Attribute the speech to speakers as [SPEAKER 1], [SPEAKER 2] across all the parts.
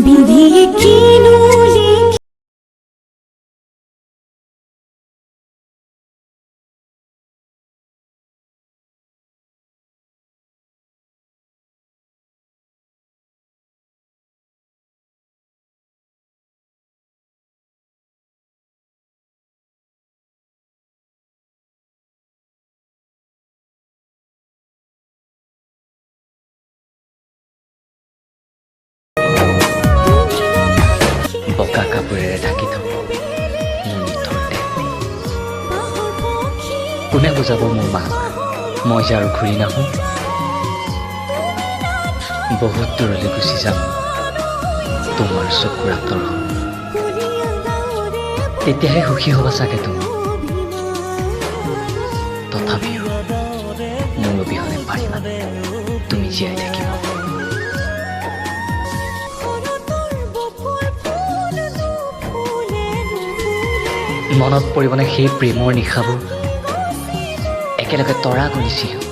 [SPEAKER 1] বিধিয়ে কিনো লিখি
[SPEAKER 2] বগা কাপোৰেৰে ঢাকি থব মোৰ নিথৰ দেহ। কোনে বুজাব মোৰ মাক মই যে আৰু ঘূৰি নাহোঁ? বহুত দূৰলৈ গুচি যাম তোমাৰ চকুৰ আঁতৰ হৈ। তেতিয়াহে সুখী হ'বা চাগে তুমি। তথাপিও মোৰ অবিহনে পাৰিবা তুমি জীয়াই থাকিব? মনত পৰিবনে সেই প্ৰেমৰ নিশাবোৰ? একেলগে তৰা গণিছিলোঁ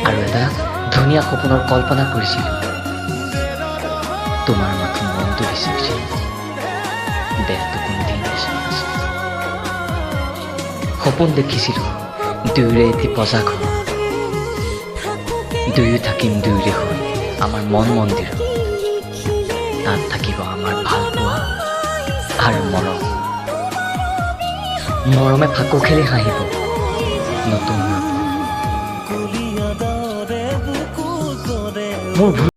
[SPEAKER 2] আৰু এটা ধুনীয়া সপোনৰ কল্পনা কৰিছিলোঁ। তোমাৰ মাথো মনটো বিচাৰিছিল, দেহটো কোনদিন বিচাৰিছিল। সপোন দেখিছিলোঁ দুয়োৰে এটি পজা ঘৰ, দুয়ো থাকিম দুয়োৰে হৈ আমাৰ মন মন্দিৰ। তাত থাকিব আমাৰ ভাল পোৱা আৰু মৰম। মৰমে ফাকু খেলি হাঁহিব নতুন মোৰ ভুল